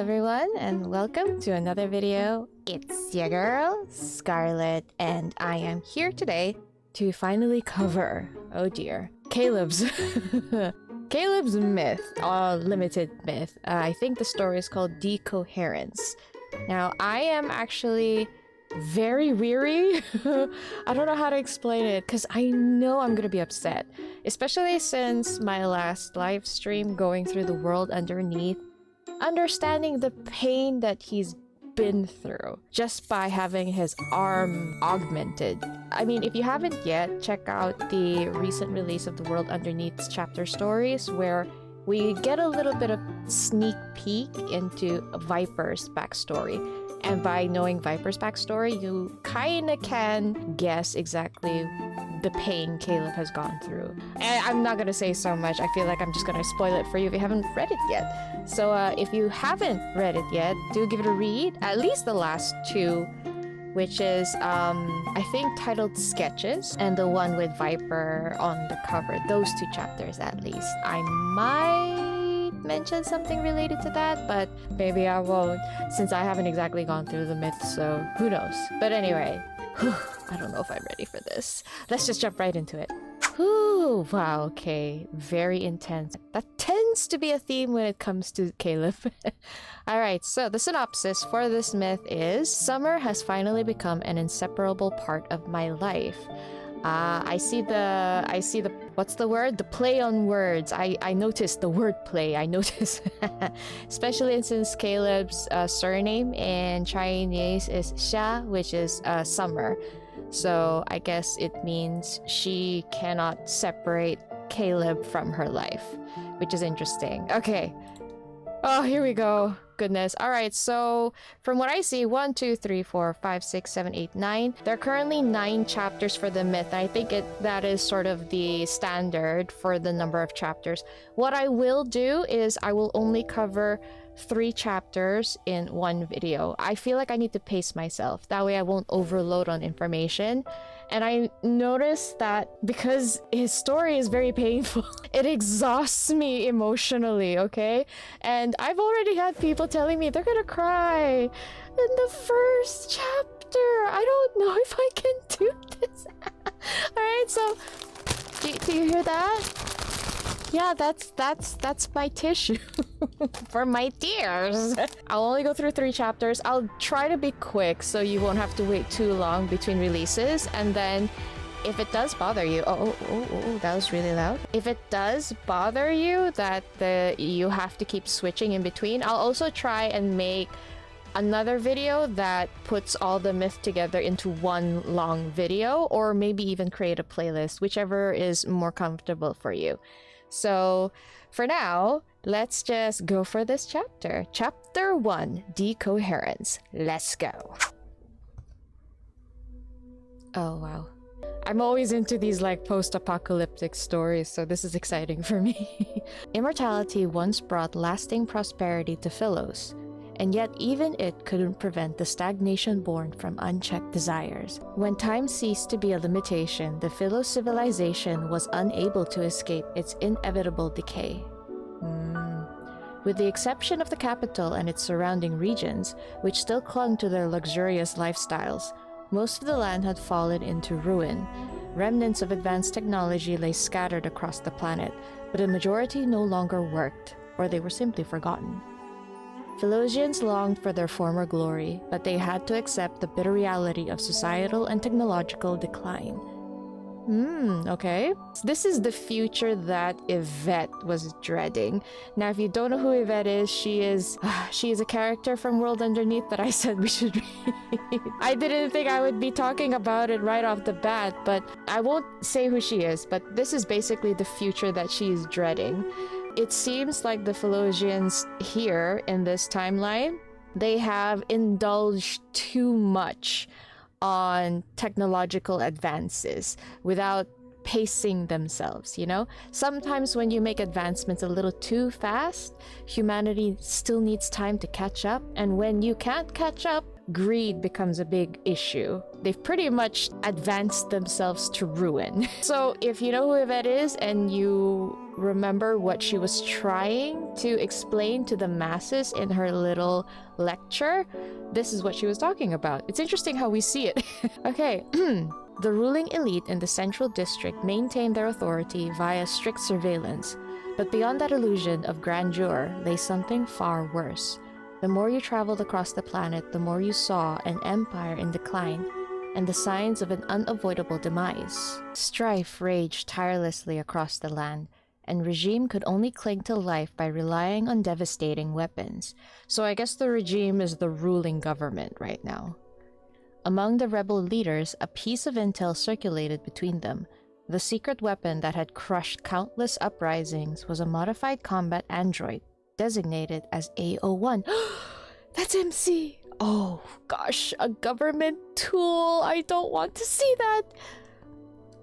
everyone, and welcome to another video. It's your girl, Scarlett, and I am here today to finally cover, oh dear, Caleb's Caleb's myth, limited myth. I think the story is called Decoherence. Now, I am actually very weary. I don't know how to explain it because I know I'm gonna be upset, especially since my last live stream going through the world underneath, understanding the pain that he's been through just by having his arm augmented. I mean, if you haven't yet, check out the recent release of the World Underneath's chapter stories where we get a little bit of sneak peek into Viper's backstory. And by knowing Viper's backstory, you kinda can guess exactly the pain Caleb has gone through. And I'm not gonna say so much. I feel like I'm just gonna spoil it for you if you haven't read it yet. So if you haven't read it yet, do give it a read. At least the last two, which is, I think titled Sketches, and the one with Viper on the cover. Those two chapters at least. I might mention something related to that, but maybe I won't, since I haven't exactly gone through the myth, so who knows. But anyway, I don't know if I'm ready for this. Let's just jump right into it. Whew, wow, okay, very intense. That tends to be a theme when it comes to Caleb. Alright, so the synopsis for this myth is: summer has finally become an inseparable part of my life. I see the what's the word? The play on words. I noticed the word play. I noticed, especially since Caleb's surname in Chinese is Xia, which is summer. So I guess it means she cannot separate Caleb from her life, which is interesting. Okay. Oh, here we go. Goodness. Alright, so from what I see, 1, 2, 3, 4, 5, 6, 7, 8, 9. There are currently 9 chapters for the myth. I think that is sort of the standard for the number of chapters. What I will do is I will only cover 3 chapters in one video. I feel like I need to pace myself. That way I won't overload on information. And I noticed that because his story is very painful, it exhausts me emotionally, okay? And I've already had people telling me they're gonna cry in the first chapter. I don't know if I can do this. Alright, so do you hear that? Yeah, that's my tissue for my tears. I'll only go through 3 chapters. I'll try to be quick so you won't have to wait too long between releases. And then if it does bother you, oh, that was really loud. If it does bother you that you have to keep switching in between, I'll also try and make another video that puts all the myth together into one long video, or maybe even create a playlist, whichever is more comfortable for you. So for now, let's just go for this chapter. Chapter 1, Decoherence. Let's go. Oh, wow. I'm always into these like post-apocalyptic stories, so this is exciting for me. Immortality once brought lasting prosperity to Philos, and yet even it couldn't prevent the stagnation born from unchecked desires. When time ceased to be a limitation, the Philos civilization was unable to escape its inevitable decay. With the exception of the capital and its surrounding regions, which still clung to their luxurious lifestyles, most of the land had fallen into ruin. Remnants of advanced technology lay scattered across the planet, but a majority no longer worked, or they were simply forgotten. Philosians longed for their former glory, but they had to accept the bitter reality of societal and technological decline. Okay. This is the future that Yvette was dreading. Now, if you don't know who Yvette is, she is a character from World Underneath that I said we should read. I didn't think I would be talking about it right off the bat, but I won't say who she is, but this is basically the future that she is dreading. It seems like the Philosians here in this timeline, they have indulged too much on technological advances without pacing themselves, you know? Sometimes when you make advancements a little too fast, humanity still needs time to catch up, and when you can't catch up, greed becomes a big issue. They've pretty much advanced themselves to ruin. So if you know who Yvette is and you remember what she was trying to explain to the masses in her little lecture, this is what she was talking about. It's interesting how we see it. Okay. The ruling elite in the central district maintained their authority via strict surveillance. But beyond that illusion of grandeur lay something far worse. The more you traveled across the planet, the more you saw an empire in decline and the signs of an unavoidable demise. Strife raged tirelessly across the land, and regime could only cling to life by relying on devastating weapons. So I guess the regime is the ruling government right now. Among the rebel leaders, a piece of intel circulated between them. The secret weapon that had crushed countless uprisings was a modified combat android, designated as A01. That's MC! Oh gosh, a government tool! I don't want to see that!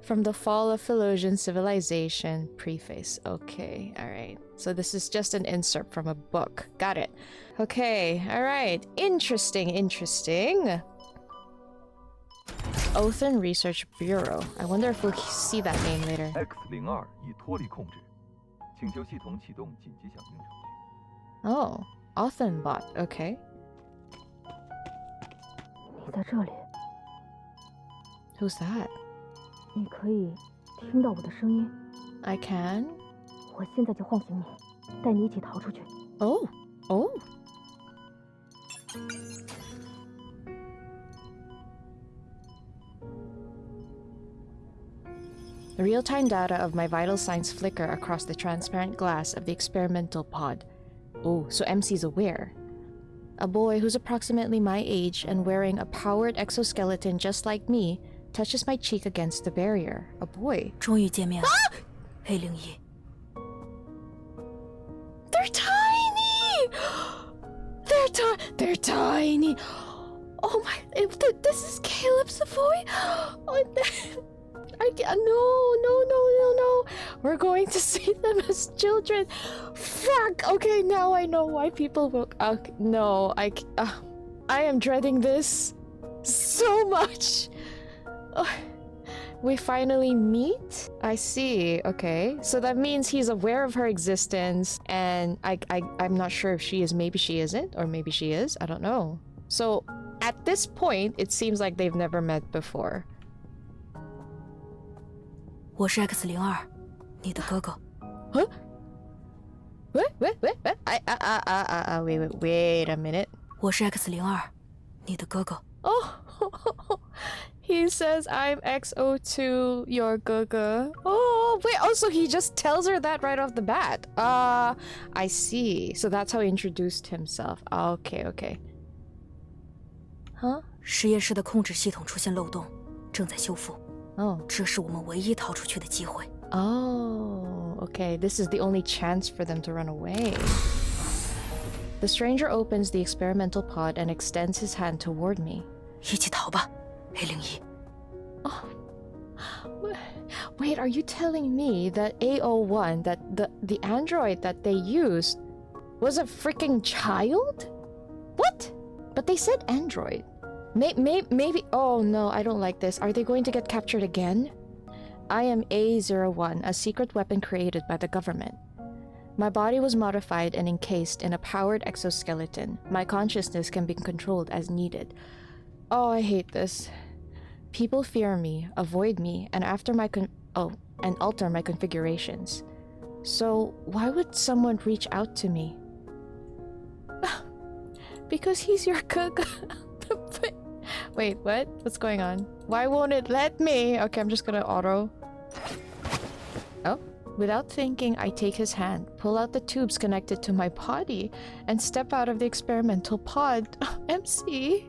From the Fall of Philosian Civilization, preface. Okay, alright. So this is just an insert from a book. Got it. Okay, alright. Interesting, interesting. Oathern Research Bureau. I wonder if we'll see that name later. 𝑋02已脱离控制，请求系统启动紧急响应程序。 Oh, Oathern bot. Okay. 你在这里， Who's that? 你可以听到我的声音。 I can? 我现在就唤醒你，带你一起逃出去。 Oh, oh. The real-time data of my vital signs flicker across the transparent glass of the experimental pod. Oh, so MC's aware. A boy who's approximately my age and wearing a powered exoskeleton just like me touches my cheek against the barrier. A boy. 终于见面了，黑灵一。 They're tiny! They're tiny! Oh my... This is Caleb's boy? Oh, no. We're going to see them as children. Fuck! Okay, now I know why people will... no, I am dreading this so much. We finally meet? I see. Okay. So that means he's aware of her existence, and I'm not sure if she is. Maybe she isn't, or maybe she is. I don't know. So at this point, it seems like they've never met before. 我是 X02，你的哥哥。 Huh? What? Wait a minute. 我是 X02，你的哥哥。 Oh, he says I'm X02, your gaga. Oh, wait, also he just tells her that right off the bat. I see. So that's how he introduced himself. Okay. Huh? 实验室的控制系统出现漏洞，正在修复。 Oh. 这是我们唯一逃出去的机会。 Oh, okay. This is the only chance for them to run away. The stranger opens the experimental pod and extends his hand toward me. 一起逃吧，黑灵一。 Oh. Wait, are you telling me that A01, that the android that they used, was a freaking child? What? But they said android. Maybe... Oh no, I don't like this. Are they going to get captured again? I am A01, a secret weapon created by the government. My body was modified and encased in a powered exoskeleton. My consciousness can be controlled as needed. Oh, I hate this. People fear me, avoid me, and alter my configurations. So why would someone reach out to me? Because he's your gaga. Wait, what? What's going on? Why won't it let me? Okay, I'm just gonna auto. Oh. Without thinking, I take his hand, pull out the tubes connected to my body, and step out of the experimental pod. MC.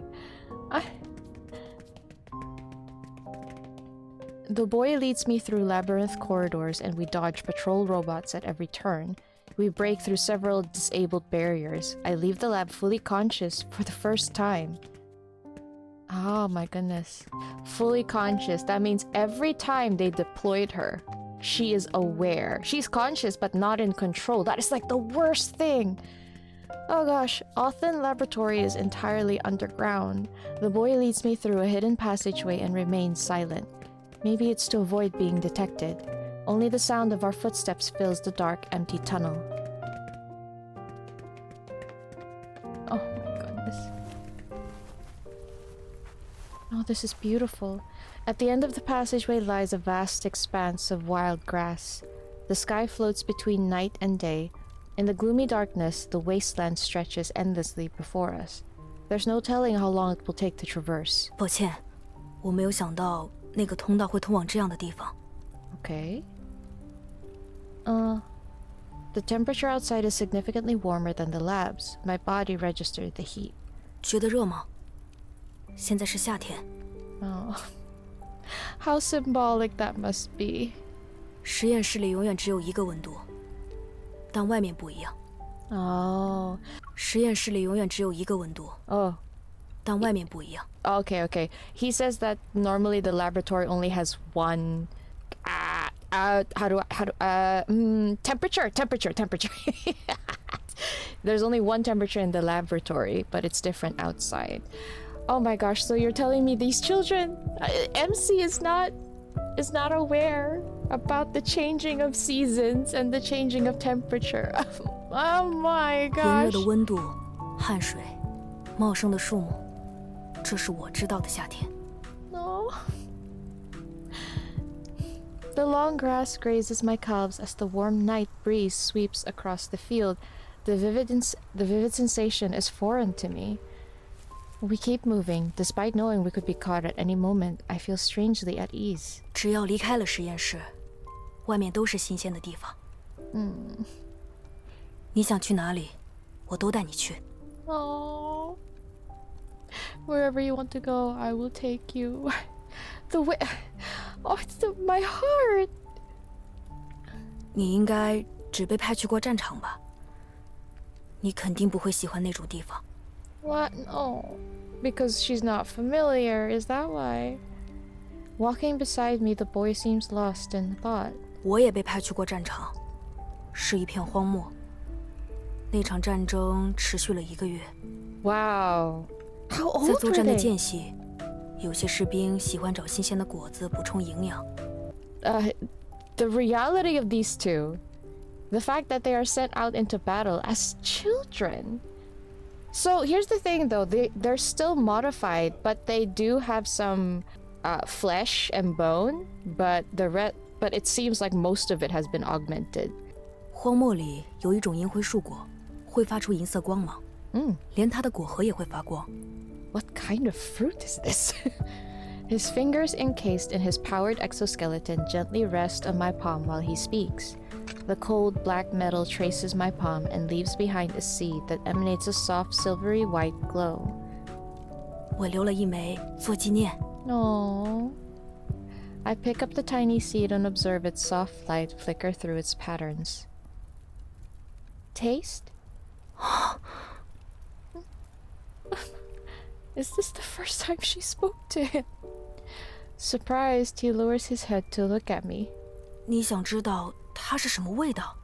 The boy leads me through labyrinth corridors, and we dodge patrol robots at every turn. We break through several disabled barriers. I leave the lab fully conscious for the first time. Oh my goodness. Fully conscious. That means every time they deployed her, she is aware. She's conscious but not in control. That is like the worst thing. Oh gosh. Othen Laboratory is entirely underground. The boy leads me through a hidden passageway and remains silent. Maybe it's to avoid being detected. Only the sound of our footsteps fills the dark, empty tunnel. Oh my goodness. Oh, this is beautiful. At the end of the passageway lies a vast expanse of wild grass. The sky floats between night and day. In the gloomy darkness, the wasteland stretches endlessly before us. There's no telling how long it will take to traverse. 抱歉，我没有想到那个通道会通往这样的地方。 Okay. The temperature outside is significantly warmer than the labs. My body registered the heat. 觉得热吗？现在是夏天。 Oh. How symbolic that must be. 实验室里永远只有一个温度，但外面不一样。 Oh. 实验室里永远只有一个温度， Oh. 但外面不一样。 Okay, okay. He says that normally the laboratory only has one... temperature. There's only one temperature in the laboratory, but it's different outside. Oh my gosh, so you're telling me these children... MC is not aware about the changing of seasons and the changing of temperature. Oh my 炎 gosh. 热的温度、汗水、茂盛的树木，这是我知道的夏天。 No. The long grass grazes my calves as the warm night breeze sweeps across the field. The vivid sensation is foreign to me. We keep moving, despite knowing we could be caught at any moment. I feel strangely at ease. 只要离开了实验室，外面都是新鲜的地方。你想去哪里，我都带你去。 Oh. Wherever you want to go, I will take you. The way... Oh, it's my heart. 你应该只被派去过战场吧？你肯定不会喜欢那种地方。 What? No. Because she's not familiar, is that why? Walking beside me, the boy seems lost in thought. 我也被派去过战场，是一片荒漠。那场战争持续了1个月。 Wow. How 在 old 作 were 战的 they? 间隙，有些士兵喜欢找新鲜的果子补充营养。 The reality of these two. The fact that they are sent out into battle as children. So here's the thing though, they're still modified, but they do have some flesh and bone, but it seems like most of it has been augmented. 荒漠里有一种银灰树果，会发出银色光芒，连它的果核也会发光。 What kind of fruit is this? His fingers encased in his powered exoskeleton gently rest on my palm while he speaks. The cold black metal traces my palm and leaves behind a seed that emanates a soft silvery white glow. 我留了一枚做纪念。 Aww. I pick up the tiny seed and observe its soft light flicker through its patterns. Taste? Is this the first time she spoke to him? Surprised, he lowers his head to look at me. 你想知道它是什么味道？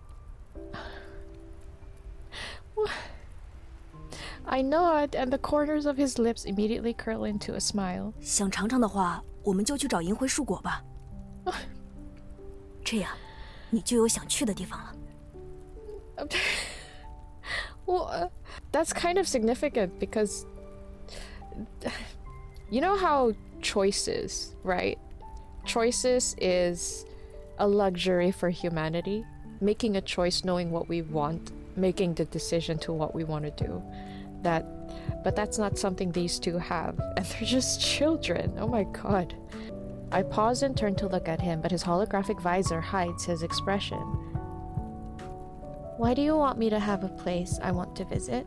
I nod, and the corners of his lips immediately curl into a smile. 想尝尝的话，我们就去找银灰树果吧。这样，你就有想去的地方了。 Well, that's kind of significant because you know how choices, right? Choices is a luxury for humanity. Making a choice, knowing what we want, making the decision to what we want to do. But that's not something these two have. And they're just children. Oh my god. I pause and turn to look at him, but his holographic visor hides his expression. Why do you want me to have a place I want to visit?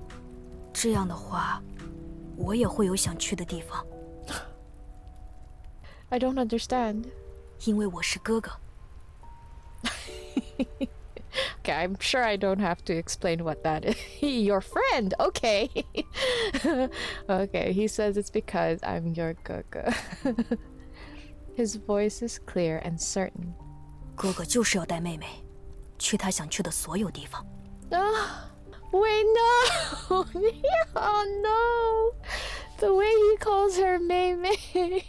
这样的话，我也会有想去的地方。 I don't understand. 因为我是哥哥。 Okay, I'm sure I don't have to explain what that is. Your friend, okay. Okay, he says it's because I'm your Gogo. His voice is clear and certain. 哥哥就是要带妹妹，去他想去的所有地方。 Wait, no! Oh no! The way he calls her Mei Mei.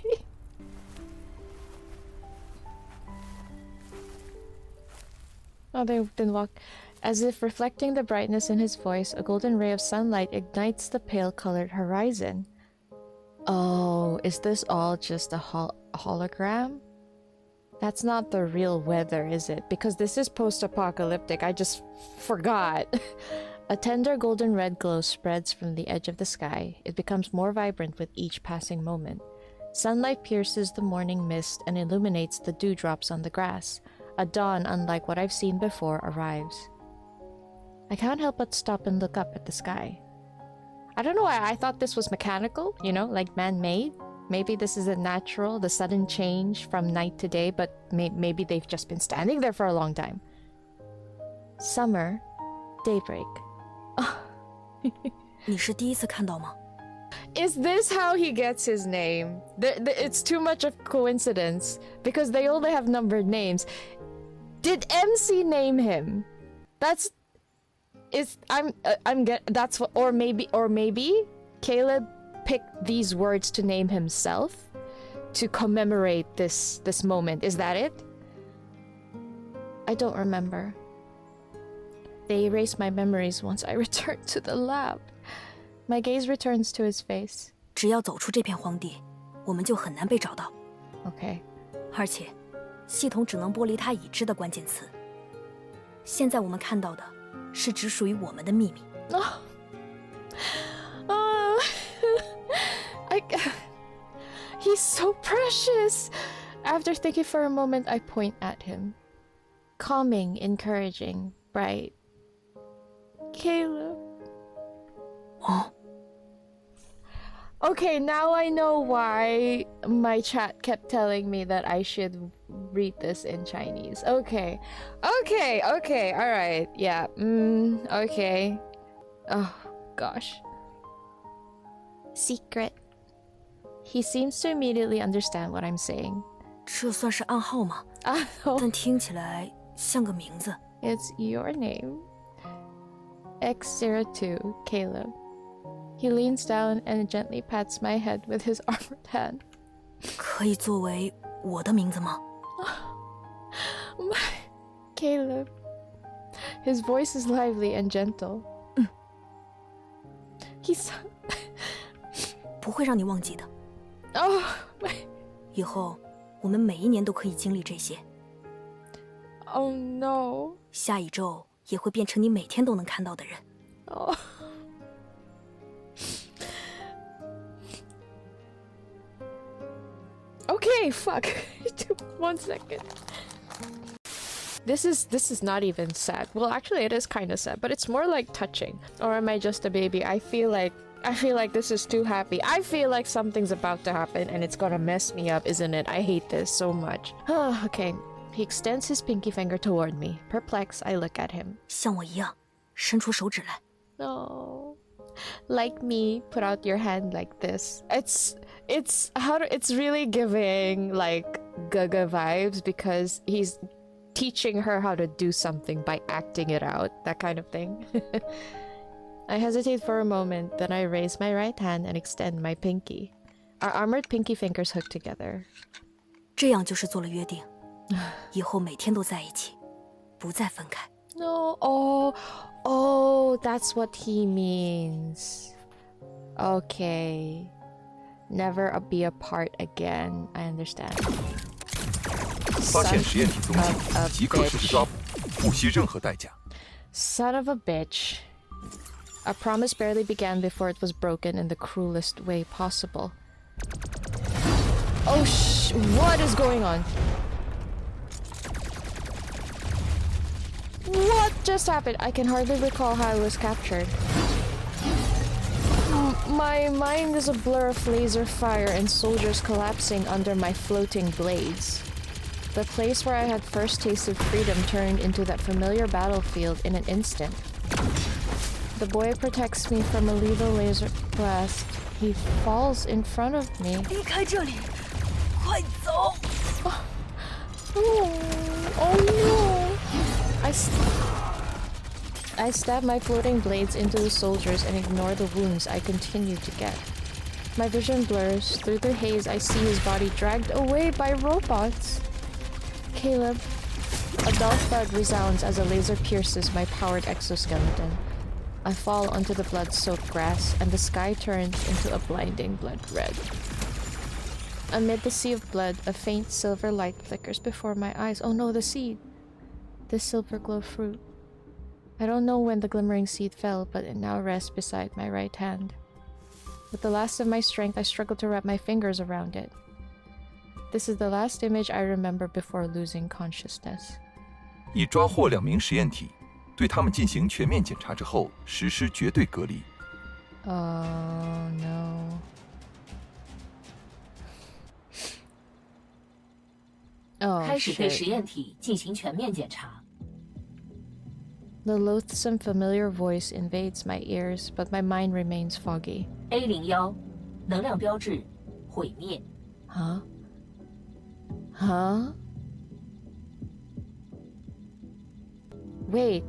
Oh, they didn't walk. As if reflecting the brightness in his voice, a golden ray of sunlight ignites the pale-colored horizon. Oh, is this all just a hologram? That's not the real weather, is it? Because this is post-apocalyptic. I just forgot. A tender golden red glow spreads from the edge of the sky. It becomes more vibrant with each passing moment. Sunlight pierces the morning mist and illuminates the dewdrops on the grass. A dawn unlike what I've seen before arrives. I can't help but stop and look up at the sky. I don't know why I thought this was mechanical, you know, like man-made. Maybe this is a natural, the sudden change from night to day, but maybe they've just been standing there for a long time. Summer, daybreak. 你是第一次看到吗？ Is this how he gets his name? It's too much of coincidence because they only have numbered names. Did MC name him? That's what, or maybe Caleb picked these words to name himself to commemorate this moment. Is that it? I don't remember. They erase my memories once I return to the lab. My gaze returns to his face. 只要走出这片荒地，我们就很难被找到。 Okay. 而且，系统只能剥离它已知的关键词。现在我们看到的，是只属于我们的秘密。He's so precious. After thinking for a moment, I point at him. Calming, encouraging, bright. Caleb. Oh. Okay, now I know why my chat kept telling me that I should read this in Chinese. Okay, alright, yeah, okay. Oh, gosh. Secret. He seems to immediately understand what I'm saying. 这算是暗号吗？ 但听起来像个名字。 It's your name. X02, Caleb. He leans down and gently pats my head with his armored hand. 可以作为我的名字吗？ Caleb. His voice is lively and gentle. He's... 不会让你忘记的。 Oh, 以后我们每一年都可以经历这些。 oh no. 下一周也会变成你每天都能看到的人。 Oh. Okay, fuck. 1 second. This is not even sad. Well, actually it is kind of sad, but it's more like touching. Or am I just a baby? I feel like this is too happy. I feel like something's about to happen and it's gonna mess me up, isn't it? I hate this so much. Okay. He extends his pinky finger toward me. Perplexed, I look at him. 像我一样，伸出手指来。 Oh, like me, put out your hand like this. It's really giving like Gaga vibes because he's teaching her how to do something by acting it out, that kind of thing. I hesitate for a moment, then I raise my right hand and extend my pinky. Our armored pinky fingers hook together. 这样就是做了约定，以后每天都在一起，不再分开。 No, oh, that's what he means. Okay. Never be apart again. I understand. 发现实验体踪迹，即刻实施抓捕，不惜任何代价。 Son of a bitch. A promise barely began before it was broken in the cruelest way possible. Oh what is going on? What just happened? I can hardly recall how I was captured. My mind is a blur of laser fire and soldiers collapsing under my floating blades. The place where I had first tasted freedom turned into that familiar battlefield in an instant. The boy protects me from a lethal laser blast. He falls in front of me. 离开这里，快走！ Oh no! I stab my floating blades into the soldiers and ignore the wounds I continue to get. My vision blurs. Through the haze, I see his body dragged away by robots. Caleb, A dull thud resounds as a laser pierces my powered exoskeleton. I fall onto the blood-soaked grass, and the sky turns into a blinding blood red. Amid the sea of blood, a faint silver light flickers before my eyes. Oh no, the seed! The silver glow fruit. I don't know when the glimmering seed fell, but it now rests beside my right hand. With the last of my strength, I struggle to wrap my fingers around it. This is the last image I remember before losing consciousness. 已抓获2名实验体，对他们进行全面检查之后，实施绝对隔离。Oh no. Oh, 开始对 shit. 实验体进行全面检查。 The loathsome familiar voice invades my ears, but my mind remains foggy. A01 能量标志毁灭。 Huh? Huh? Wait.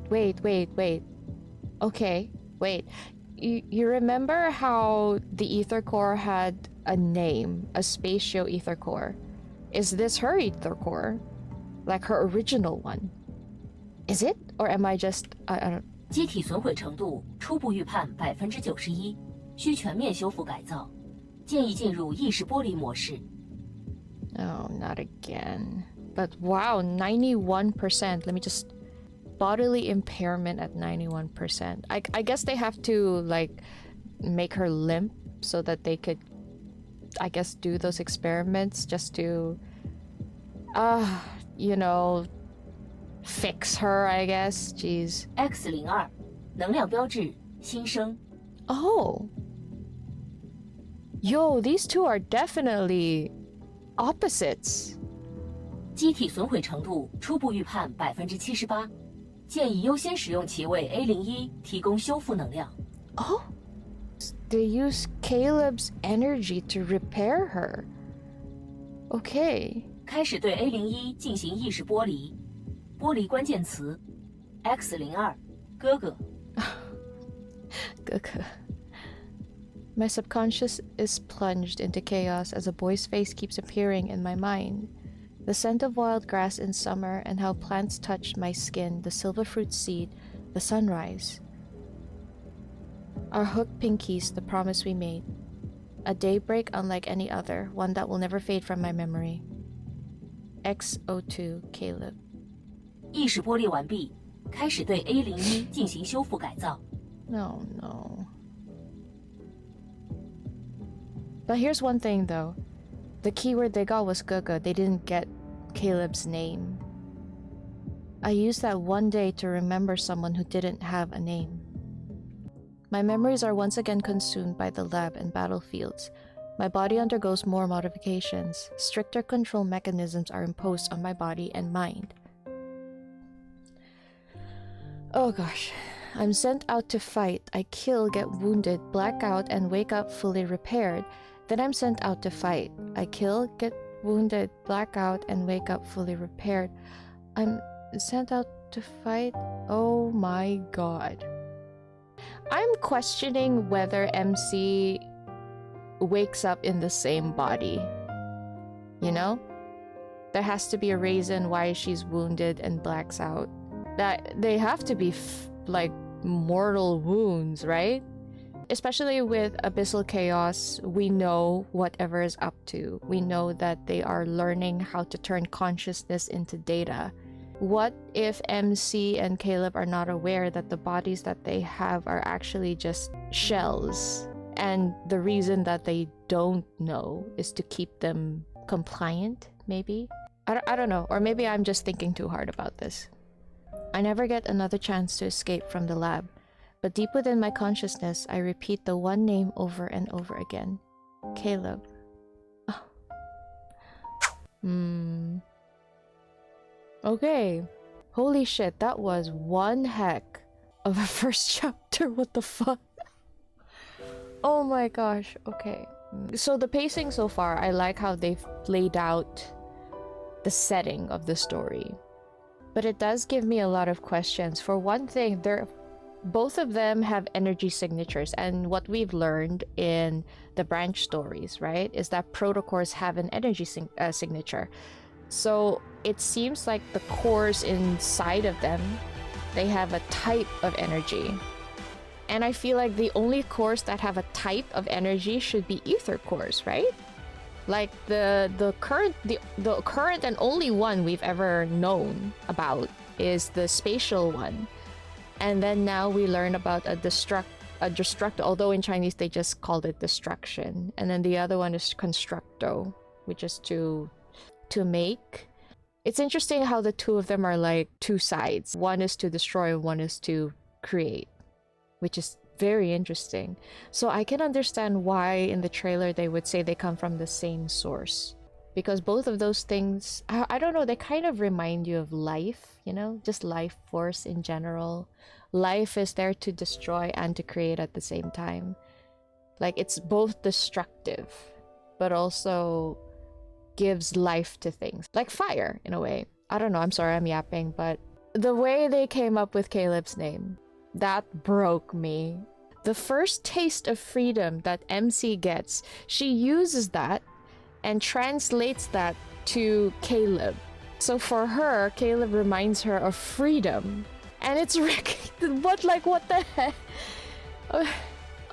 Okay, wait. You remember how the ether core had a name, a spatial ether core? Is this her ether core? Like her original one? Is it? Or am I just... I don't... 机体损毁程度初步预判91%，需全面修复改造，建议进入意识剥离模式。 Oh, not again. But wow, 91%. Let me just... Bodily impairment at 91%. I guess they have to, like, make her limp so that they could, I guess, do those experiments just to... you know... fix her, I guess. Jeez. X02能量标志新生。 Oh. Yo, these two are definitely opposites. 机体损毁程度初步预判78%，建议优先使用其为 A01提供修复能量。 Oh. They use Caleb's energy to repair her. Okay. 开始对 A01进行意识剥离，剥离关键词 X02哥哥。 My subconscious is plunged into chaos as a boy's face keeps appearing in my mind. The scent of wild grass in summer and how plants touched my skin, the silver fruit seed, the sunrise. Our hooked pinkies, the promise we made. A daybreak unlike any other, one that will never fade from my memory. X02 Caleb. 意识剥离完毕，开始对 A01进行修复改造。 No. But here's one thing though. The keyword they got was 𝑾𝙗. They didn't get Caleb's name. I used that one day to remember someone who didn't have a name. My memories are once again consumed by the lab and battlefields. My body undergoes more modifications. Stricter control mechanisms are imposed on my body and mind. Oh gosh. I'm sent out to fight. I kill, get wounded, black out, and wake up fully repaired. Then I'm sent out to fight. I kill, get wounded, black out, and wake up fully repaired. I'm sent out to fight? Oh my god. I'm questioning whether MC wakes up in the same body. You know? There has to be a reason why she's wounded and blacks out. That they have to be like mortal wounds, right? Especially with Abyssal Chaos, we know whatever is up to. We know that they are learning how to turn consciousness into data. What if MC and Caleb are not aware that the bodies that they have are actually just shells? And the reason that they don't know is to keep them compliant, maybe? I don't know, or maybe I'm just thinking too hard about this. I never get another chance to escape from the lab, but deep within my consciousness, I repeat the one name over and over again. Caleb. Oh. Okay. Holy shit, that was one heck of a first chapter. What the fuck? Oh my gosh, okay. So the pacing so far, I like how they've laid out the setting of the story. But it does give me a lot of questions. For one thing, both of them have energy signatures, and what we've learned in the branch stories, right, is that protocors have an energy signature. So it seems like the cores inside of them, they have a type of energy. And I feel like the only cores that have a type of energy should be ether cores, right? Like the current and only one we've ever known about is the spatial one. And then now we learn about a destruct, although in Chinese they just called it destruction. And then the other one is constructo, which is to make. It's interesting how the two of them are like two sides. One is to destroy, one is to create, which is very interesting. So I can understand why in the trailer they would say they come from the same source. Because both of those things, I don't know, they kind of remind you of life, you know? Just life force in general. Life is there to destroy and to create at the same time. Like, it's both destructive, but also gives life to things. Like fire, in a way. I don't know, I'm sorry I'm yapping, but the way they came up with Caleb's name, that broke me. The first taste of freedom that MC gets, she uses that and translates that to Caleb. So for her, Caleb reminds her of freedom. And it's what the heck?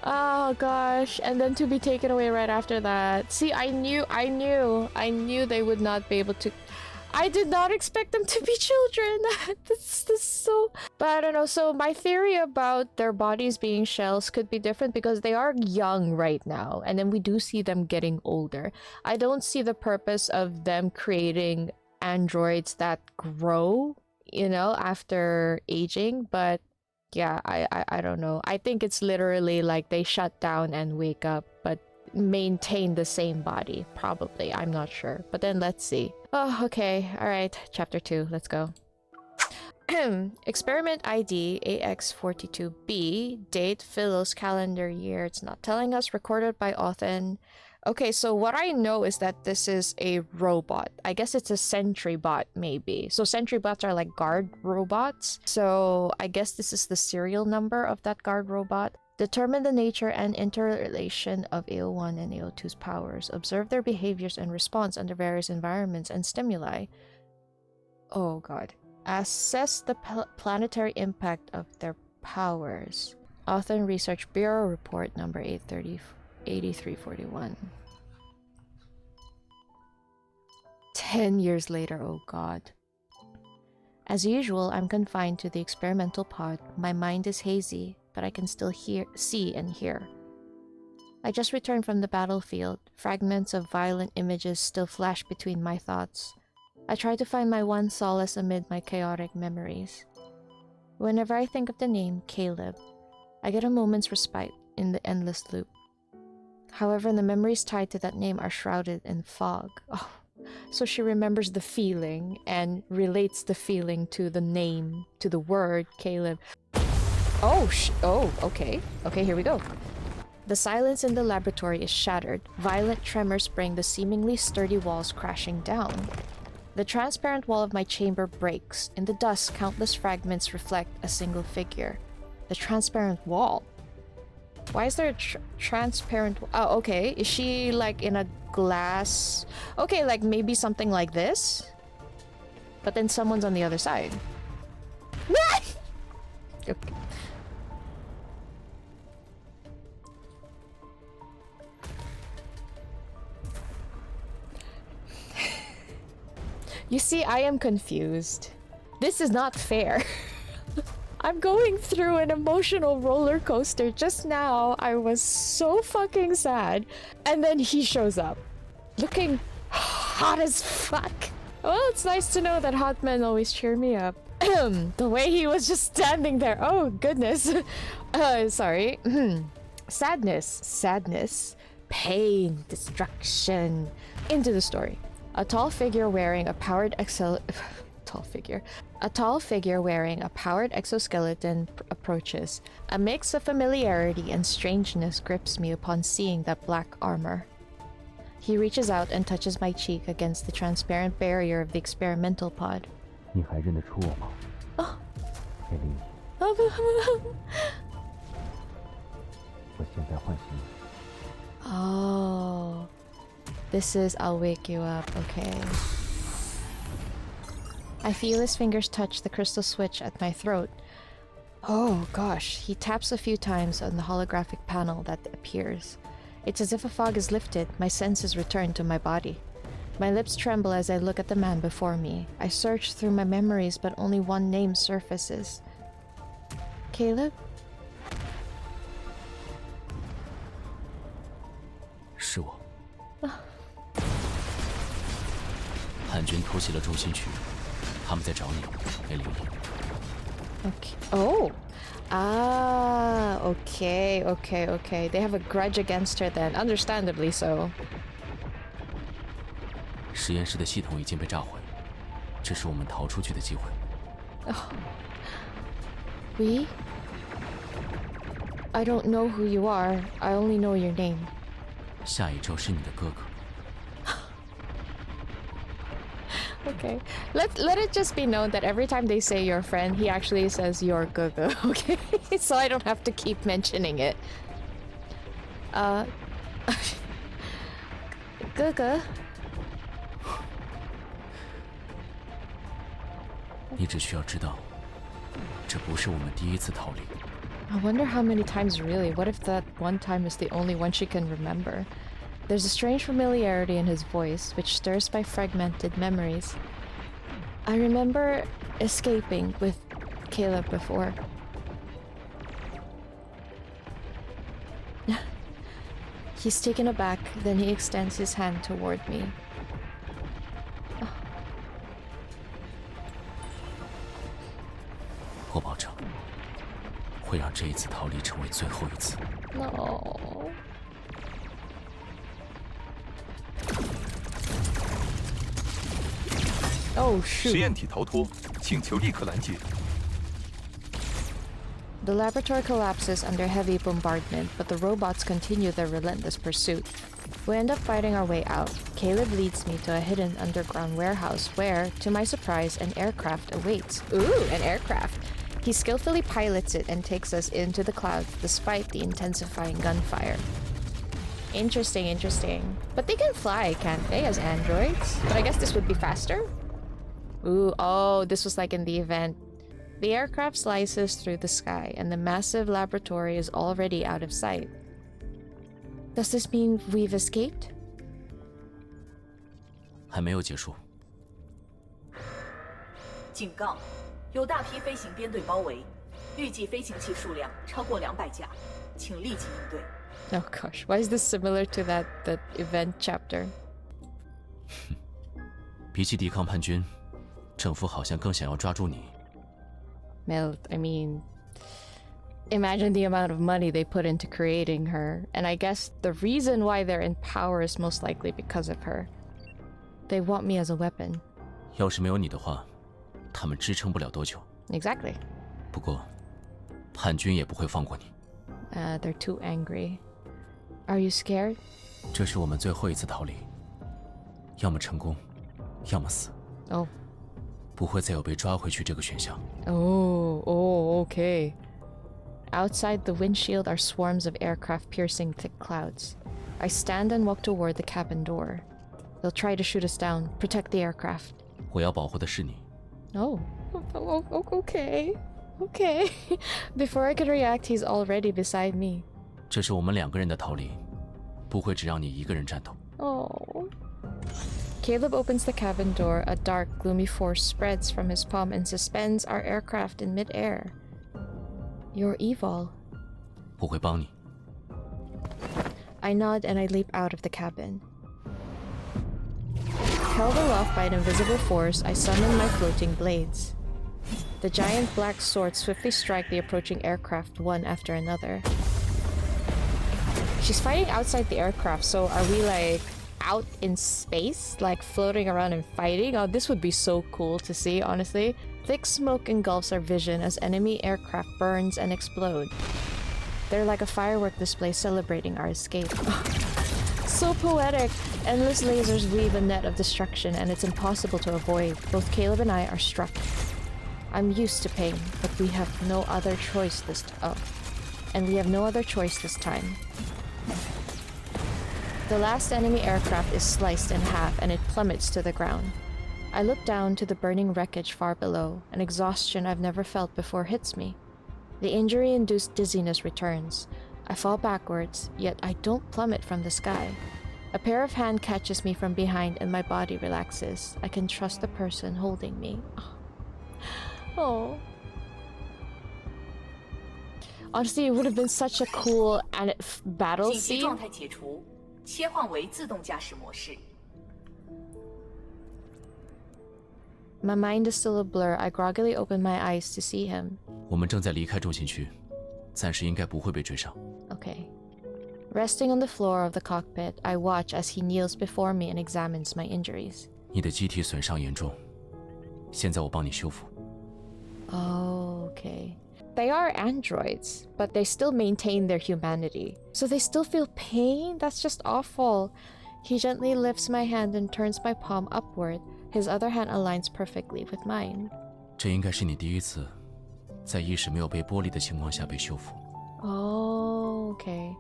Oh gosh. And then to be taken away right after that. See, I knew they would not be able to. I did not expect them to be children. This so... But I don't know, so my theory about their bodies being shells could be different because they are young right now. And then we do see them getting older. I don't see the purpose of them creating androids that grow, you know, after aging. But yeah, I don't know. I think it's literally like they shut down and wake up, but maintain the same body. Probably. I'm not sure. But then let's see. Oh, okay. Alright. Chapter 2. Let's go. Experiment ID AX42B. Date Philo's calendar year. It's not telling us. Recorded by Othen. Okay, so what I know is that this is a robot. I guess it's a sentry bot, maybe. So sentry bots are like guard robots. So I guess this is the serial number of that guard robot. Determine the nature and interrelation of AO1 and AO2's powers. Observe their behaviors and response under various environments and stimuli. Oh god. Assess the planetary impact of their powers. Author Research Bureau Report number 8341. 10 years later, oh god. As usual, I'm confined to the experimental pod. My mind is hazy, but I can still see and hear. I just returned from the battlefield. Fragments of violent images still flash between my thoughts. I try to find my one solace amid my chaotic memories. Whenever I think of the name Caleb, I get a moment's respite in the endless loop. However, the memories tied to that name are shrouded in fog. Oh, so she remembers the feeling and relates the feeling to the name, to the word Caleb. Oh, okay. Okay, here we go. The silence in the laboratory is shattered. Violent tremors bring the seemingly sturdy walls crashing down. The transparent wall of my chamber breaks. In the dust, countless fragments reflect a single figure. The transparent wall? Why is there a transparent... Oh, okay. Is she like in a glass... Okay, like maybe something like this? But then someone's on the other side. What? Okay. You see, I am confused. This is not fair. I'm going through an emotional roller coaster. Just now, I was so fucking sad. And then he shows up. Looking hot as fuck. Well, it's nice to know that hot men always cheer me up. The way he was just standing there. Oh, goodness. Sorry. Sadness. Pain. Destruction. Into the story. A tall figure wearing a powered exoskeleton approaches. A mix of familiarity and strangeness grips me upon seeing that black armor. He reaches out and touches my cheek against the transparent barrier of the experimental pod. 你还认得出我吗？ Oh. 艾琳，我现在唤醒你。 Oh. This is I'll wake you up, okay. I feel his fingers touch the crystal switch at my throat. Oh gosh, he taps a few times on the holographic panel that appears. It's as if a fog is lifted, my senses return to my body. My lips tremble as I look at the man before me. I search through my memories, but only one name surfaces. Caleb? 是我。叛军偷袭了中心区，他们在找你，A01。Okay. Oh. Ah, okay. They have a grudge against her then, understandably so. 实验室的系统已经被炸毁，这是我们逃出去的机会。We? I don't know who you are. I only know your name. 下一周是你的哥哥。Okay. Let it just be known that every time they say your friend, he actually says your Gugu, okay? So I don't have to keep mentioning it. Gugu? 你只需要知道，这不是我们第一次逃离。I wonder how many times really. What if that one time is the only one she can remember? There's a strange familiarity in his voice, which stirs my fragmented memories. I remember escaping with Caleb before. He's taken aback, then he extends his hand toward me. 我保证，会让这一次逃离成为最后一次。No. Oh 实 shoot. 验体逃脱，请求立刻拦截。 The laboratory collapses under heavy bombardment, but the robots continue their relentless pursuit. We end up fighting our way out. Caleb leads me to a hidden underground warehouse where, to my surprise, an aircraft awaits. Ooh, an aircraft! He skillfully pilots it and takes us into the clouds despite the intensifying gunfire. Interesting. But they can fly, can't they, as androids? But I guess this would be faster? Ooh, oh, this was like in the event. The aircraft slices through the sky, and the massive laboratory is already out of sight. Does this mean we've escaped? 还没有结束。警告，有大批飞行编队包围，预计飞行器数量超过200架，请立即应对。 Oh gosh, why is this similar to that event chapter? 比起抵抗叛军，政府好像更想要抓住你。 Well, I mean, imagine the amount of money they put into creating her, and I guess the reason why they're in power is most likely because of her. They want me as a weapon. 要是没有你的话，他们支撑不了多久。 Exactly. 不过，叛军也不会放过你。 They're too angry. Are you scared? 这是我们最后一次逃离，要么成功，要么死。 Oh. 不会再有被抓回去这个选项。 Oh, okay. Outside the windshield are swarms of aircraft piercing thick clouds. I stand and walk toward the cabin door. They'll try to shoot us down, protect the aircraft. 我要保护的是你。 Oh, okay. Before I could react, he's already beside me. 这是我们2个人的逃离，不会只让你一个人战斗。 Oh. Caleb opens the cabin door. A dark, gloomy force spreads from his palm and suspends our aircraft in mid-air. You're evil. 我会帮你。 I nod and I leap out of the cabin. Held aloft by an invisible force, I summon my floating blades. The giant black swords swiftly strike the approaching aircraft one after another. She's fighting outside the aircraft, so are we like out in space, like floating around and fighting? Oh, this would be so cool to see, honestly. Thick smoke engulfs our vision as enemy aircraft burns and explode. They're like a firework display celebrating our escape. So poetic! Endless lasers weave a net of destruction, and it's impossible to avoid. Both Caleb and I are struck. I'm used to pain, but we have no other choice this time. The last enemy aircraft is sliced in half, and it plummets to the ground. I look down to the burning wreckage far below. An exhaustion I've never felt before hits me. The injury-induced dizziness returns. I fall backwards, yet I don't plummet from the sky. A pair of hands catches me from behind and my body relaxes. I can trust the person holding me. Oh. Honestly, it would have been such a cool battle 紧急 scene. 状态解除，切换为自动驾驶模式。 My mind is still a blur. I groggily open my eyes to see him. 我们正在离开中心区，暂时应该不会被追上。 Okay. Resting on the floor of the cockpit, I watch as he kneels before me and examines my injuries. 你的机体损伤严重，现在我帮你修复。 Oh, okay. They are androids, but they still maintain their humanity. So they still feel pain? That's just awful. He gently lifts my hand and turns my palm upward. His other hand aligns perfectly with mine. 这应该是你第一次在意识没有被剥离的情况下被修复。 Oh, okay.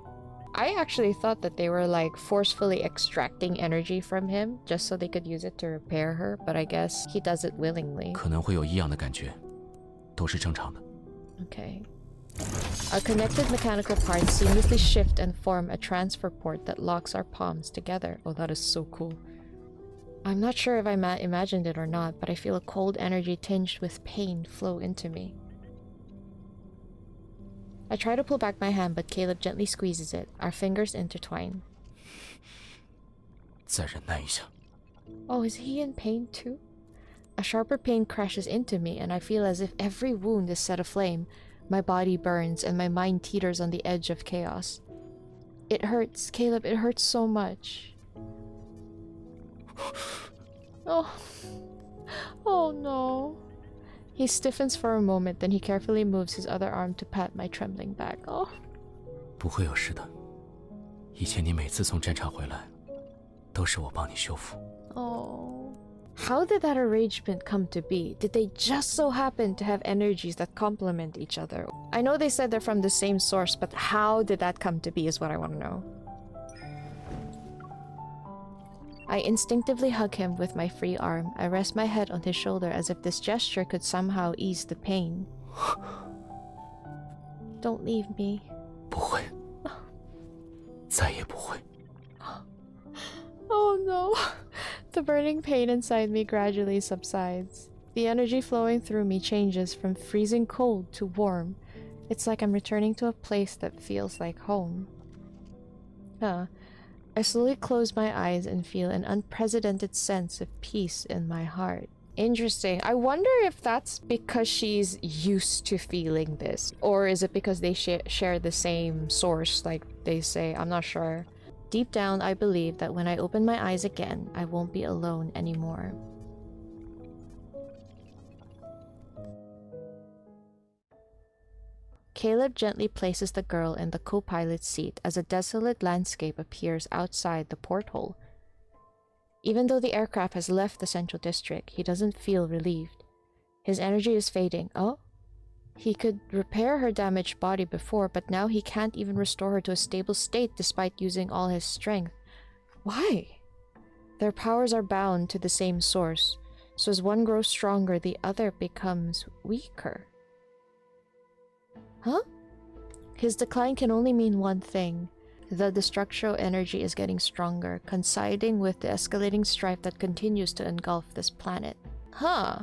I actually thought that they were like forcefully extracting energy from him just so they could use it to repair her, but I guess he does it willingly. 可能会有异样的感觉，都是正常的。 Okay. Our connected mechanical parts seamlessly shift and form a transfer port that locks our palms together. Oh, that is so cool. I'm not sure if I imagined it or not, but I feel a cold energy tinged with pain flow into me. I try to pull back my hand, but Caleb gently squeezes it. Our fingers intertwine. 再忍耐一下。 Oh, is he in pain too? A sharper pain crashes into me, and I feel as if every wound is set aflame. My body burns, and my mind teeters on the edge of chaos. It hurts, Caleb, it hurts so much. Oh. Oh no. He stiffens for a moment, then he carefully moves his other arm to pat my trembling back. Oh. 不会有事的。以前你每次从战场回来，都是我帮你修复。 Oh. How did that arrangement come to be? Did they just so happen to have energies that complement each other? I know they said they're from the same source, but how did that come to be is what I want to know. I instinctively hug him with my free arm. I rest my head on his shoulder as if this gesture could somehow ease the pain. Don't leave me. 不会，再也不会。 Oh no. The burning pain inside me gradually subsides. The energy flowing through me changes from freezing cold to warm. It's like I'm returning to a place that feels like home. I slowly close my eyes and feel an unprecedented sense of peace in my heart. Interesting. I wonder if that's because she's used to feeling this, or is it because they share the same source, like they say? I'm not sure. Deep down, I believe that when I open my eyes again, I won't be alone anymore. Caleb gently places the girl in the co-pilot's seat as a desolate landscape appears outside the porthole. Even though the aircraft has left the central district, he doesn't feel relieved. His energy is fading. Oh? He could repair her damaged body before, but now he can't even restore her to a stable state despite using all his strength. Why? Their powers are bound to the same source, so as one grows stronger, the other becomes weaker. Huh? His decline can only mean one thing. The structural energy is getting stronger, coinciding with the escalating strife that continues to engulf this planet. Huh.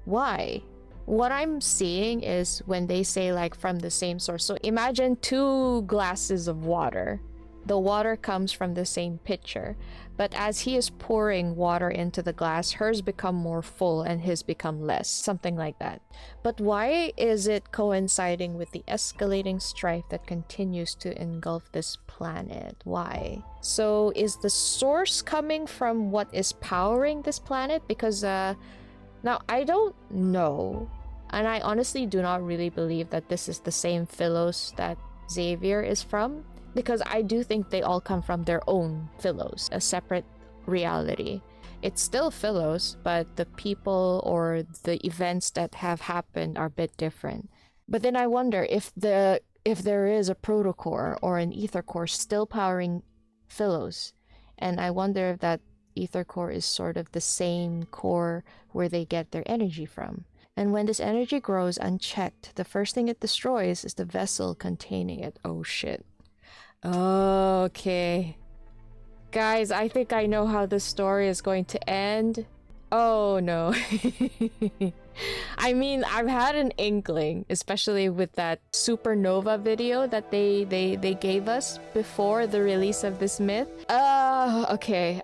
Why? What I'm seeing is when they say like from the same source. So imagine 2 glasses of water. The water comes from the same pitcher. But as he is pouring water into the glass, hers become more full and his become less. Something like that. But why is it coinciding with the escalating strife that continues to engulf this planet? Why? So is the source coming from what is powering this planet? Because now, I don't know, and I honestly do not really believe that this is the same Philos that Xavier is from, because I do think they all come from their own Philos, a separate reality. It's still Philos, but the people or the events that have happened are a bit different. But then I wonder if there is a protocore or an ether core still powering Philos, and I wonder if that ether core is sort of the same core where they get their energy from. And when this energy grows unchecked, the first thing it destroys is the vessel containing it. Oh shit. Okay. Guys, I think I know how this story is going to end. Oh no. I mean, I've had an inkling, especially with that supernova video that they gave us before the release of this myth. Okay.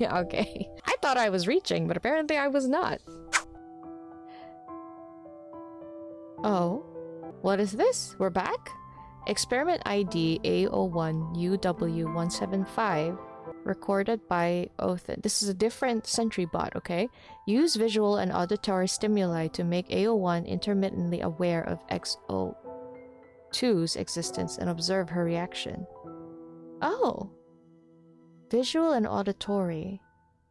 Okay. I thought I was reaching, but apparently I was not. Oh, what is this? We're back? Experiment ID A01UW175, recorded by Othin. This is a different sentry bot, okay? Use visual and auditory stimuli to make A01 intermittently aware of X02's existence and observe her reaction. Oh. Visual and auditory.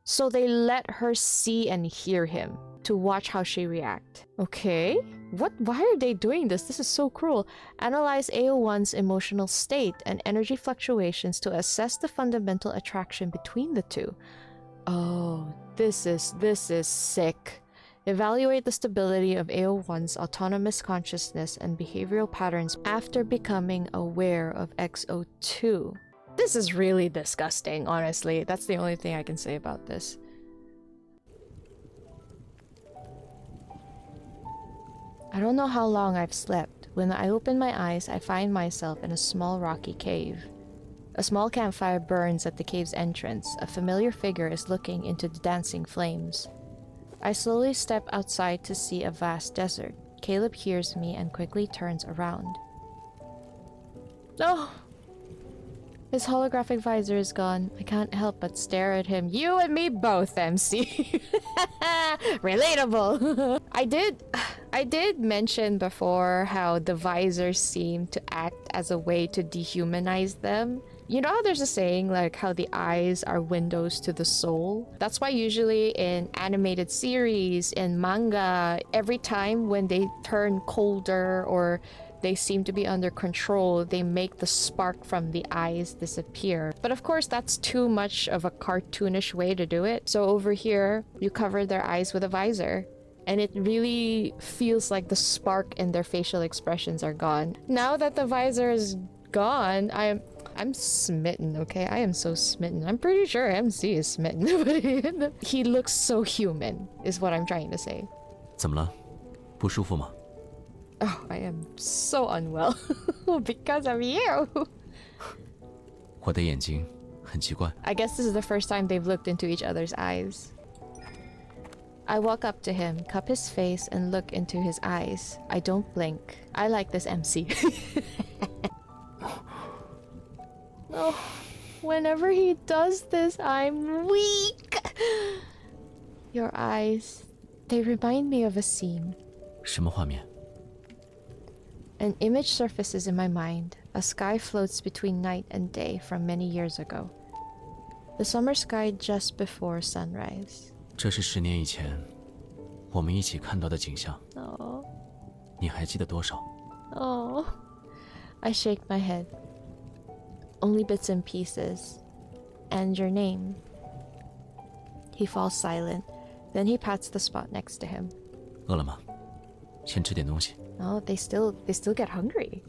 So they let her see and hear him to watch how she react. Okay. What? Why are they doing this? This is so cruel. Analyze A01's emotional state and energy fluctuations to assess the fundamental attraction between the two. Oh, this is sick. Evaluate the stability of A01's autonomous consciousness and behavioral patterns after becoming aware of X02. This is really disgusting, honestly. That's the only thing I can say about this. I don't know how long I've slept. When I open my eyes, I find myself in a small rocky cave. A small campfire burns at the cave's entrance. A familiar figure is looking into the dancing flames. I slowly step outside to see a vast desert. Caleb hears me and quickly turns around. Oh! His holographic visor is gone. I can't help but stare at him. You and me both, MC. Relatable. I did mention before how the visors seem to act as a way to dehumanize them. You know how there's a saying like how the eyes are windows to the soul? That's why usually in animated series, in manga, every time when they turn colder or they seem to be under control, they make the spark from the eyes disappear. But of course, that's too much of a cartoonish way to do it. So over here, you cover their eyes with a visor. And it really feels like the spark in their facial expressions are gone. Now that the visor is gone, I'm smitten, okay? I am so smitten. I'm pretty sure MC is smitten. He looks so human, is what I'm trying to say. 怎么了？不舒服吗？ Oh, I am so unwell because of you. 我的眼睛很奇怪。 I guess this is the first time they've looked into each other's eyes. I walk up to him, cup his face, and look into his eyes. I don't blink. I like this MC. Oh, whenever he does this, I'm weak. Your eyes, they remind me of a scene. 什么画面？ An image surfaces in my mind. A sky floats between night and day from many years ago. The summer sky just before sunrise. 这是10年以前我们一起看到的景象。 Oh. 你还记得多少？ Oh. I shake my head. Only bits and pieces. And your name. He falls silent. Then he pats the spot next to him. 饿了吗？先吃点东西。 Oh, they still get hungry.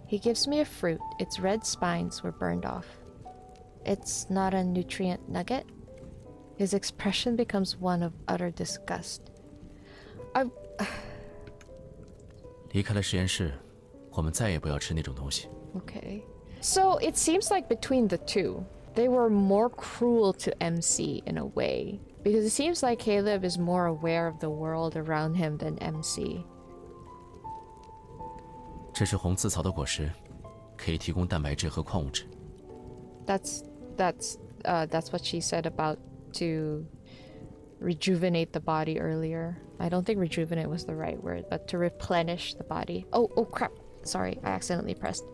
He gives me a fruit. Its red spines were burned off. It's not a nutrient nugget. His expression becomes one of utter disgust. 离开了实验室，我们再也不要吃那种东西。 Okay. So it seems like between the two, they were more cruel to MC in a way. Because it seems like Caleb is more aware of the world around him than MC. 这是红刺草的果实，可以提供蛋白质和矿物质。 That's what she said about to rejuvenate the body earlier. I don't think rejuvenate was the right word, but to replenish the body. Oh crap. Sorry, I accidentally pressed.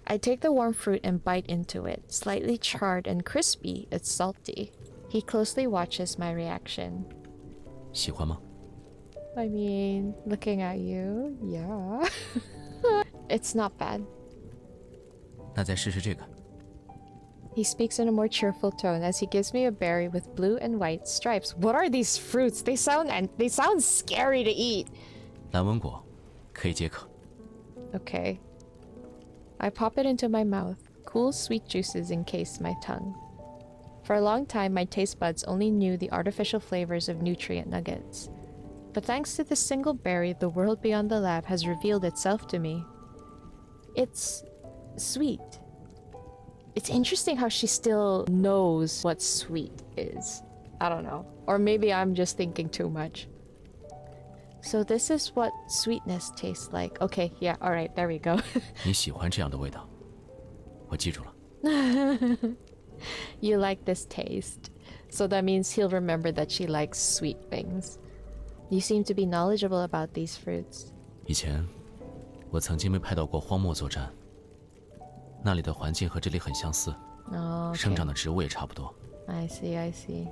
I take the warm fruit and bite into it. Slightly charred and crispy, it's salty. He closely watches my reaction. 喜欢吗？ I mean, looking at you, yeah. It's not bad. 那再试试这个。He speaks in a more cheerful tone as he gives me a berry with blue and white stripes. What are these fruits? They sound scary to eat. 蓝纹果，可以解渴。 Okay. I pop it into my mouth. Cool, sweet juices encase my tongue. For a long time, my taste buds only knew the artificial flavors of nutrient nuggets. But thanks to this single berry, the world beyond the lab has revealed itself to me. It's sweet. It's interesting how she still knows what sweet is. I don't know. Or maybe I'm just thinking too much. So this is what sweetness tastes like. Okay, yeah, alright, there we go. 你喜欢这样的味道，我记住了。 You like this taste. So that means he'll remember that she likes sweet things. You seem to be knowledgeable about these fruits. 以前，我曾经被派到过荒漠作战，那里的环境和这里很相似， Oh, 生 okay. 长的植物也差不多。 I see, I see.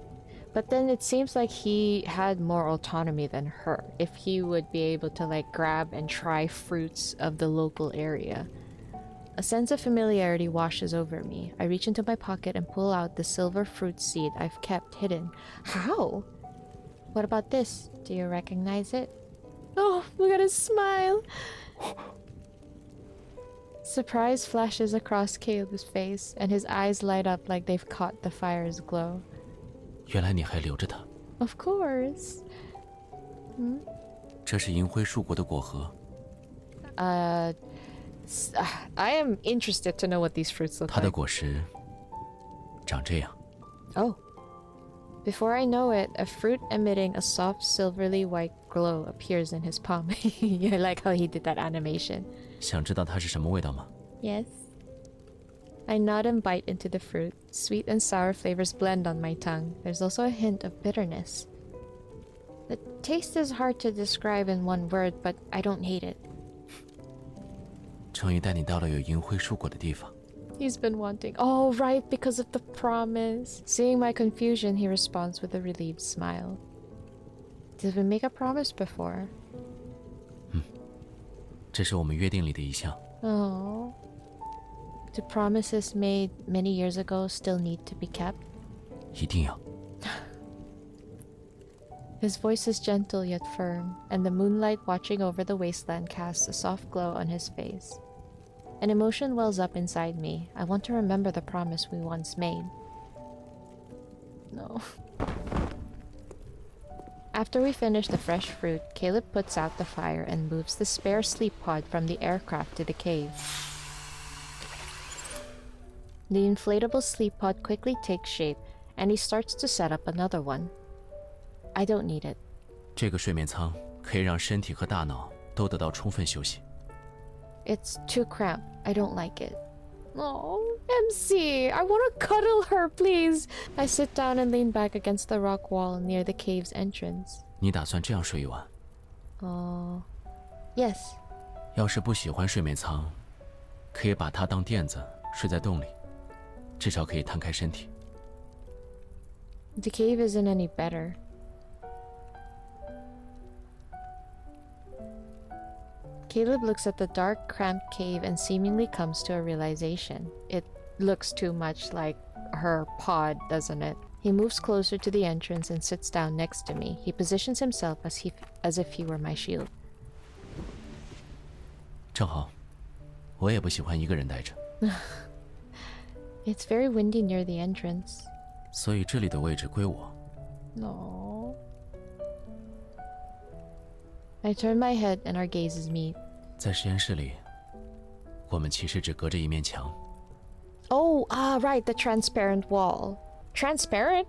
But then it seems like he had more autonomy than her. If he would be able to like grab and try fruits of the local area. A sense of familiarity washes over me. I reach into my pocket and pull out the silver fruit seed I've kept hidden. How? What about this? Do you recognize it? Oh, look at his smile. Surprise flashes across Caleb's face, and his eyes light up like they've caught the fire's glow. 原来你还留着它。 Of course. 这是银灰树国的果核， I am interested to know what these fruits look 它的 like. 果实长这样。 Oh. Before I know it, a fruit emitting a soft silverly white glow appears in his palm. I like how he did that animation. 想知道它是什么味道吗？ Yes. I nod and bite into the fruit. Sweet and sour flavors blend on my tongue. There's also a hint of bitterness. The taste is hard to describe in one word, but I don't hate it. 终于带你到了有银灰树果的地方。 He's been wanting. Oh, right, because of the promise. Seeing my confusion, he responds with a relieved smile. Did we make a promise before? 这是我们约定里的一项。 Oh. Do promises made many years ago still need to be kept? 一定要。 His voice is gentle yet firm, and the moonlight watching over the wasteland casts a soft glow on his face. An emotion wells up inside me. I want to remember the promise we once made. No. After we finish the fresh fruit, Caleb puts out the fire and moves the spare sleep pod from the aircraft to the cave. The inflatable sleep pod quickly takes shape, and he starts to set up another one. I don't need it. 这个睡眠舱可以让身体和大脑都得到充分休息。 It's too cramped. I don't like it. Oh, MC, I want to cuddle her, please. I sit down and lean back against the rock wall near the cave's entrance. 你打算这样睡一晚？ Oh, yes. 要是不喜欢睡眠舱，可以把它当垫子睡在洞里，至少可以摊开身体。 The cave isn't any better. Caleb looks at the dark, cramped cave and seemingly comes to a realization. It looks too much like her pod, doesn't it? He moves closer to the entrance and sits down next to me. He positions himself as if he were my shield. 正好，我也不喜欢一个人待着， It's very windy near the entrance. 所以这里的位置归我。 No. I turn my head and our gazes meet. 在实验室里，我们其实只隔着一面墙。 Oh, right, the transparent wall. Transparent?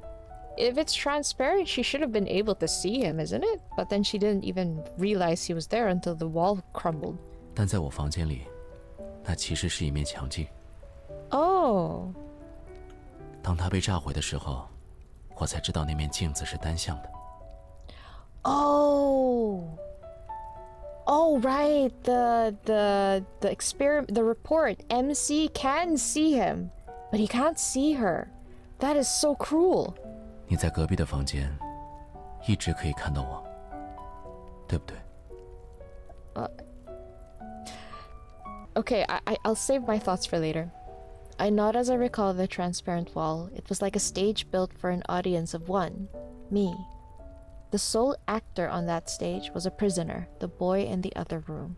If it's transparent, she should have been able to see him, isn't it? But then she didn't even realize he was there until the wall crumbled. 但在我房间里，那其实是一面墙镜。 Oh. 当它被炸毁的时候，我才知道那面镜子是单向的。 Oh. Oh, right. The experiment, the report. MC can see him, but he can't see her. That is so cruel. 你在隔壁的房间，一直可以看到我，对不对？ Okay, I'll save my thoughts for later. I nod as I recall the transparent wall. It was like a stage built for an audience of one. Me. The sole actor on that stage was a prisoner, the boy in the other room.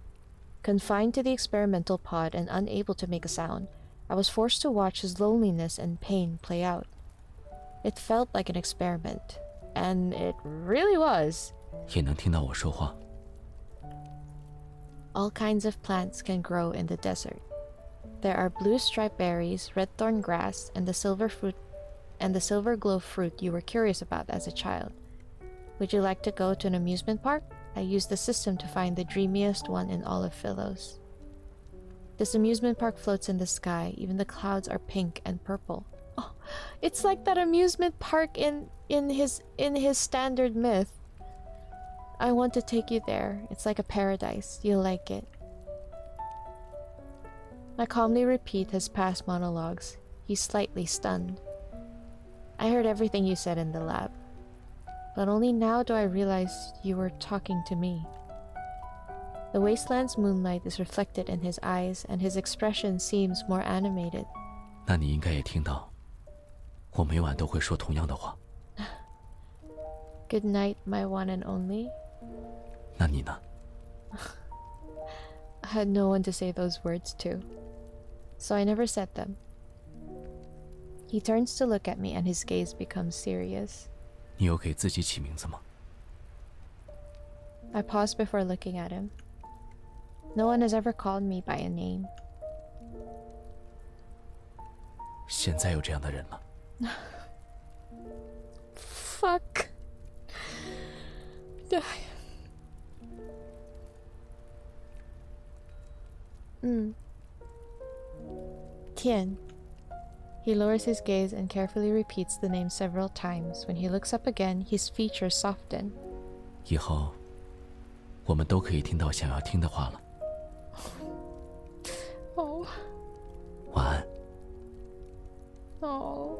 Confined to the experimental pod and unable to make a sound, I was forced to watch his loneliness and pain play out. It felt like an experiment, and it really was. 也能听到我说话。 All kinds of plants can grow in the desert. There are blue striped berries, red thorn grass, and the silver glow fruit you were curious about as a child. Would you like to go to an amusement park? I used the system to find the dreamiest one in all of Philos. This amusement park floats in the sky. Even the clouds are pink and purple. Oh, it's like that amusement park in his standard myth. I want to take you there. It's like a paradise. You'll like it. I calmly repeat his past monologues. He's slightly stunned. I heard everything you said in the lab. But only now do I realize you were talking to me. The wasteland's moonlight is reflected in his eyes, and his expression seems more animated. 那你应该也听到，我每晚都会说同样的话。 Good night, my one and only. 那你呢？ I had no one to say those words to, so I never said them. He turns to look at me, and his gaze becomes serious. 你有给自己起名字吗？ I pause before looking at him. No one has ever called me by a name. 现在有这样的人了。 Fuck. Tian. He lowers his gaze and carefully repeats the name several times. When he looks up again, his features soften. 以后，我们都可以听到想要听的话了。 Oh. 晚安。 Oh.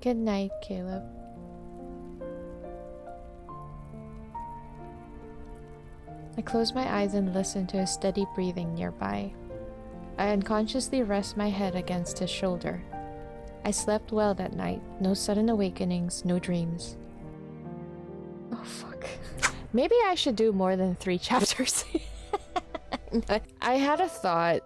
Good night, Caleb. I close my eyes and listen to his steady breathing nearby. I unconsciously rest my head against his shoulder. I slept well that night. No sudden awakenings, no dreams. Oh, fuck. Maybe I should do more than 3 chapters. I had a thought.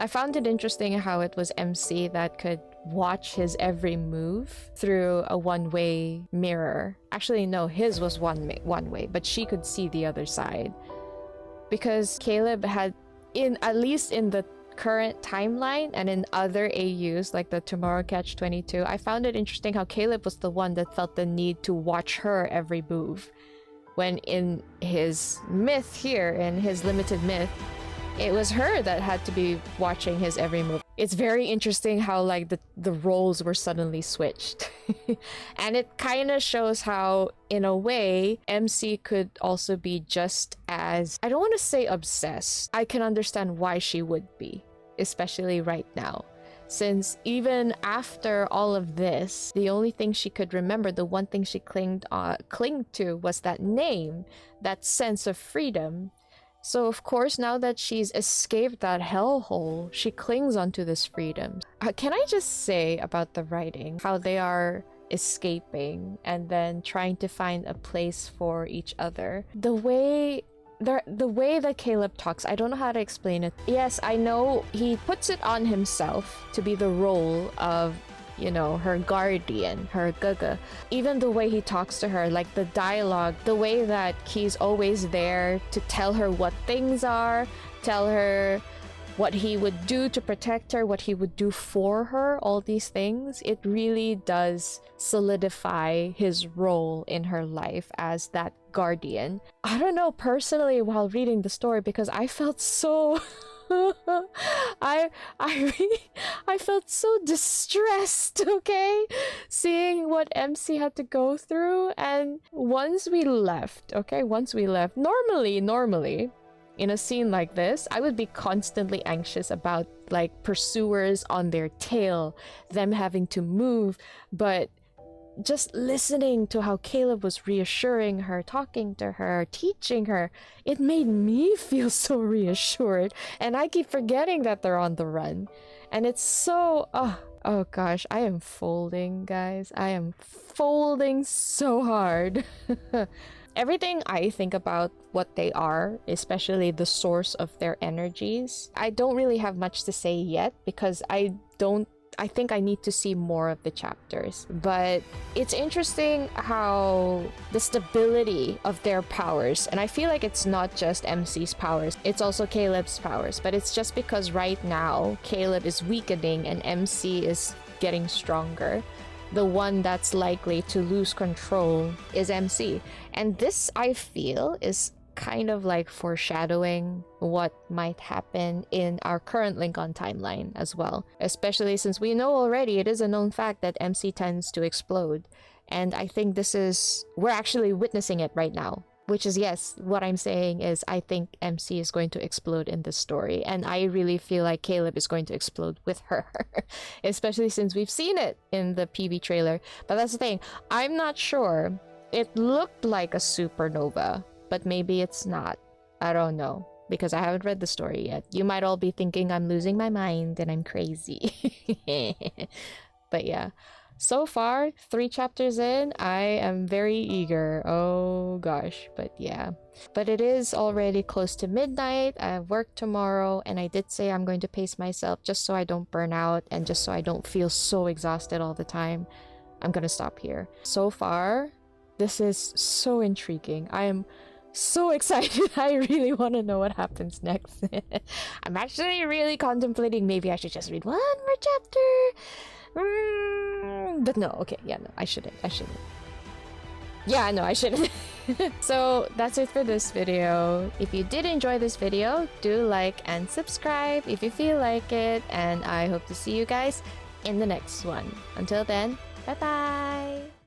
I found it interesting how it was MC that could watch his every move through a one-way mirror. Actually, no, his was one way, but she could see the other side. Because Caleb had, at least in the current timeline and in other AUs like the Tomorrow Catch 22, I found it interesting how Caleb was the one that felt the need to watch her every move. When in his myth here, in his limited myth, it was her that had to be watching his every move. It's very interesting how like the roles were suddenly switched. And it kind of shows how, in a way, MC could also be just as, I don't want to say obsessed. I can understand why she would be, especially right now. Since even after all of this, the only thing she could remember, the one thing she clinged to was that name, that sense of freedom. So of course, now that she's escaped that hellhole, she clings onto this freedom. Can I just say about the writing, how they are escaping and then trying to find a place for each other? The way that Caleb talks, I don't know how to explain it. Yes, I know he puts it on himself to be the role of, you know, her guardian, her 𝙮𝙯. Even the way he talks to her, like the dialogue, the way that he's always there to tell her what things are, tell her what he would do to protect her, what he would do for her, all these things, it really does solidify his role in her life as that guardian. I don't know, personally, while reading the story, because I felt so... I felt so distressed, okay? Seeing what MC had to go through. And once we left, normally, in a scene like this, I would be constantly anxious about like pursuers on their tail, them having to move. But just listening to how Caleb was reassuring her, talking to her, teaching her, it made me feel so reassured. And I keep forgetting that they're on the run. And it's so... oh gosh, I am folding, guys. I am folding so hard. Everything I think about what they are, especially the source of their energies, I don't really have much to say yet because I think I need to see more of the chapters. But it's interesting how the stability of their powers, and I feel like it's not just MC's powers, it's also Caleb's powers, but it's just because right now Caleb is weakening and MC is getting stronger. The one that's likely to lose control is MC. And this, I feel, is kind of like foreshadowing what might happen in our current Lincoln timeline as well. Especially since we know already, it is a known fact that MC tends to explode. And I think we're actually witnessing it right now. Which is, yes, what I'm saying is I think MC is going to explode in this story. And I really feel like Caleb is going to explode with her. Especially since we've seen it in the PV trailer. But that's the thing. I'm not sure. It looked like a supernova. But maybe it's not. I don't know. Because I haven't read the story yet. You might all be thinking I'm losing my mind and I'm crazy. But yeah. So far, 3 chapters in, I am very eager. Oh gosh, but yeah. But it is already close to midnight. I have work tomorrow, and I did say I'm going to pace myself just so I don't burn out and just so I don't feel so exhausted all the time. I'm gonna stop here. So far, this is so intriguing. I am so excited. I really want to know what happens next. I'm actually really contemplating maybe I should just read 1 more chapter. But no, okay, yeah, no, I shouldn't. Yeah, no, I shouldn't. So that's it for this video. If you did enjoy this video, do like and subscribe if you feel like it, and I hope to see you guys in the next one. Until then, bye bye!